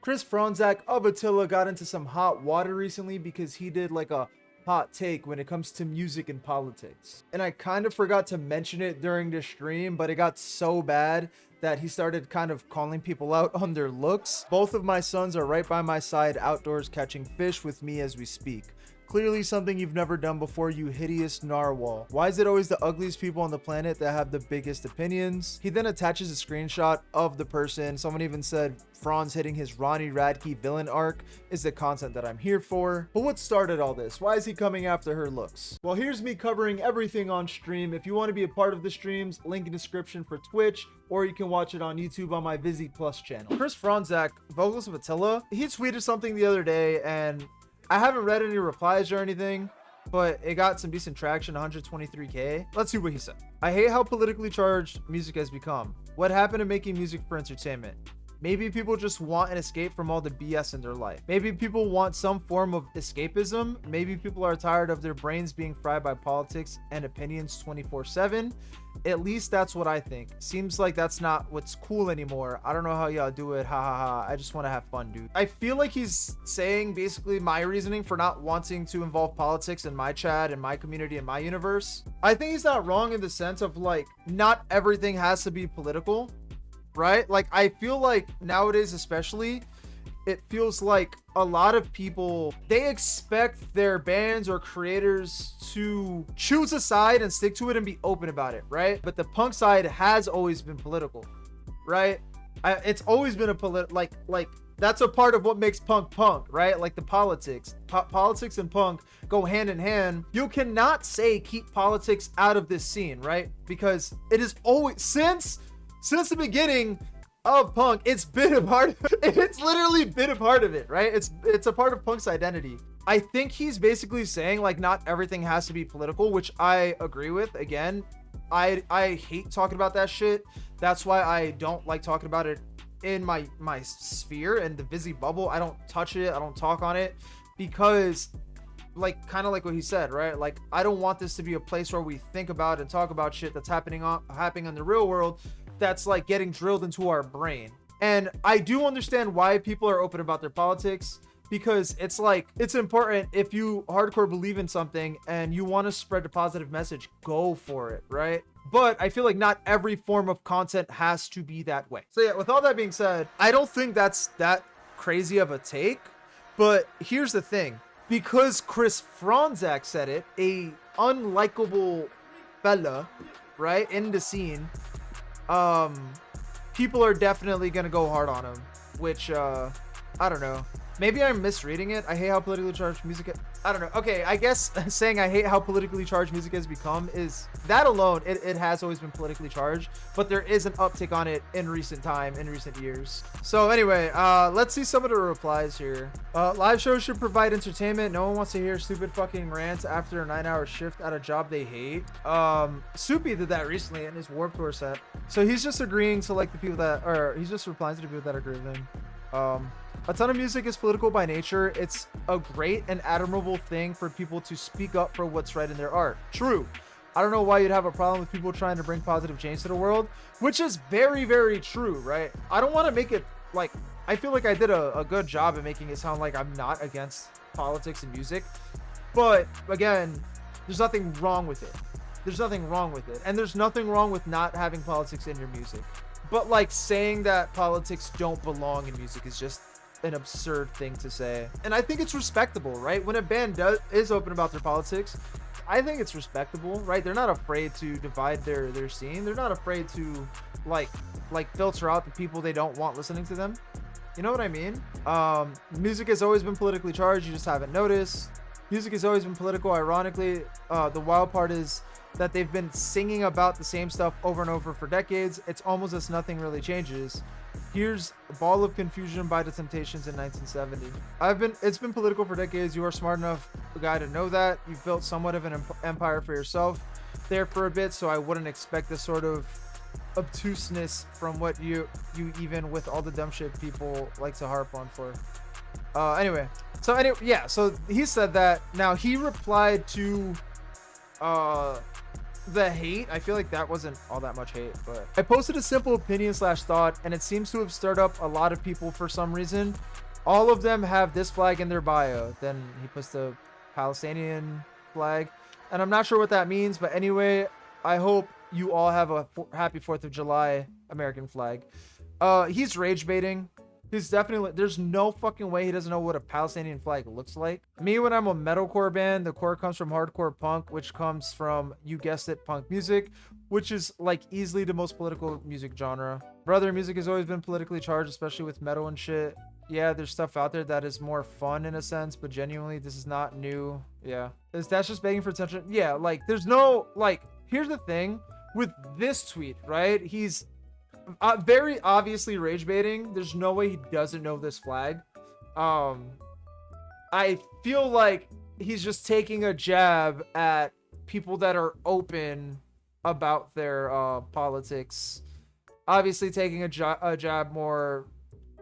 Chris Fronzak of Attila got into some hot water recently because he did like a hot take when it comes to music and politics. And I kind of forgot to mention it during the stream, but it got so bad that he started kind of calling people out on their looks. Both of my sons are right by my side outdoors catching fish with me as we speak. Clearly something you've never done before, you hideous narwhal. Why is it always the ugliest people on the planet that have the biggest opinions? He then attaches a screenshot of the person. Someone even said Franz hitting his Ronnie Radke villain arc is the content that I'm here for. But what started all this? Why is he coming after her looks? Well, here's me covering everything on stream. If you want to be a part of the streams, link in description for Twitch, or you can watch it on YouTube on my Vizzy Plus channel. Chris Fronzak, vocals of Attila, he tweeted something the other day, and I haven't read any replies or anything, but it got some decent traction, 123K. Let's see what he said. I hate how politically charged music has become. What happened to making music for entertainment? Maybe people just want an escape from all the BS in their life. Maybe people want some form of escapism. Maybe people are tired of their brains being fried by politics and opinions 24/7. At least that's what I think. Seems like that's not what's cool anymore. I don't know how y'all do it. Ha ha ha. I just want to have fun, dude. I feel like he's saying basically my reasoning for not wanting to involve politics in my chat and my community and my universe. I think he's not wrong in the sense of like, not everything has to be political, right? Like, I feel like nowadays, especially, it feels like a lot of people, they expect their bands or creators to choose a side and stick to it and be open about it, right? But the punk side has always been political, right? It's always been a like that's a part of what makes punk, right? Like the politics. Politics and punk go hand in hand. You cannot say keep politics out of this scene, right? Because it is always, since the beginning of punk, it's been a part of it. It's literally been a part of it, right? It's a part of punk's identity. I think he's basically saying like not everything has to be political, which I agree with. Again, I hate talking about that shit. That's why I don't like talking about it in my sphere and the Vizzy bubble. I don't touch it. I don't talk on it because like kind of like what he said, right? Like, I don't want this to be a place where we think about and talk about shit that's happening in the real world that's like getting drilled into our brain. And I do understand why people are open about their politics, because it's like, it's important. If you hardcore believe in something and you want to spread a positive message, go for it, right? But I feel like not every form of content has to be that way. So yeah, with all that being said, I don't think that's that crazy of a take. But here's the thing, because Chris Fronzak said it, a unlikable fella, right, in the scene, people are definitely gonna go hard on him, which I don't know, maybe I'm misreading it. I hate how politically charged music, I don't know. Okay, I guess saying I hate how politically charged music has become is that alone, it has always been politically charged, but there is an uptick on it in recent years. So anyway, let's see some of the replies here. Live shows should provide entertainment. No one wants to hear stupid fucking rants after a 9-hour shift at a job they hate. Soupy did that recently in his Warped Tour set. So he's just agreeing to like the people that, or he's just replying to the people that agree with him. A ton of music is political by nature. It's a great and admirable thing for people to speak up for what's right in their art. True. I don't know why you'd have a problem with people trying to bring positive change to the world, which is very, very true, right? I don't want to make it like, I feel like I did a good job at making it sound like I'm not against politics and music. But again, there's nothing wrong with it. There's nothing wrong with it. And there's nothing wrong with not having politics in your music. But like saying that politics don't belong in music is just an absurd thing to say. And I think it's respectable, right? When a band is open about their politics, I think it's respectable, right? They're not afraid to divide their scene. They're not afraid to like filter out the people they don't want listening to them. You know what I mean? Music has always been politically charged. You just haven't noticed. Music has always been political. Ironically, the wild part is that they've been singing about the same stuff over and over for decades. It's almost as nothing really changes. Here's a Ball of Confusion by The Temptations in 1970. It's been political for decades. You are smart enough, guy, to know that. You've built somewhat of an empire for yourself there for a bit, so I wouldn't expect this sort of obtuseness from what you even with all the dumb shit people like to harp on for. Anyway, yeah, so he said that. Now he replied to the hate, I feel like that wasn't all that much hate, but I posted a simple opinion slash thought, and it seems to have stirred up a lot of people for some reason. All of them have this flag in their bio. Then he puts the Palestinian flag, and I'm not sure what that means, but anyway, I hope you all have a happy 4th of July American flag. He's rage baiting. He's definitely, there's no fucking way he doesn't know what a Palestinian flag looks like. Me, when I'm a metalcore band, the core comes from hardcore punk, which comes from, you guessed it, punk music, which is like easily the most political music genre. Brother, music has always been politically charged, especially with metal and shit. Yeah, there's stuff out there that is more fun in a sense, but genuinely, this is not new. Yeah. That's just begging for attention. Yeah, like, there's no, like, here's the thing with this tweet, right? He's very obviously rage baiting. There's no way he doesn't know this flag. I feel like he's just taking a jab at people that are open about their politics. Obviously taking a jab more,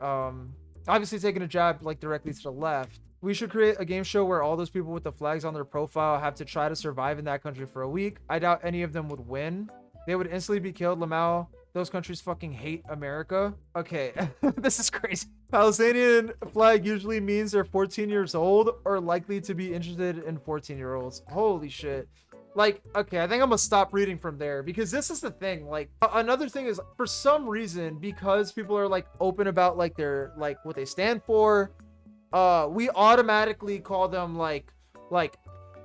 obviously taking a jab like directly to the left. We should create a game show where all those people with the flags on their profile have to try to survive in that country for a week. I doubt any of them would win. They would instantly be killed. Lamau, those countries fucking hate America. Okay, this is crazy. Palestinian flag usually means they're 14 years old or likely to be interested in 14-year-olds. Holy shit. Like, okay, I think I'm gonna stop reading from there, because this is the thing. Like, another thing is, for some reason, because people are like open about like their, like what they stand for, we automatically call them like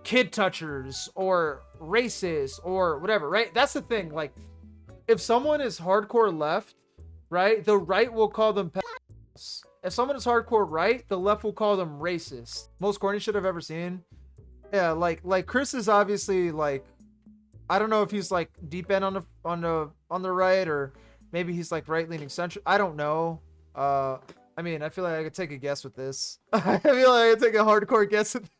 kid touchers or racist or whatever, right? That's the thing. Like, if someone is hardcore left, right, the right will call them pedophiles. If someone is hardcore right, the left will call them racist. Most corny shit I've ever seen. Yeah, like Chris is obviously like, I don't know if he's like deep end on the right, or maybe he's like right leaning central. I don't know. I mean, I feel like I could take a guess with this. I feel like I could take a hardcore guess with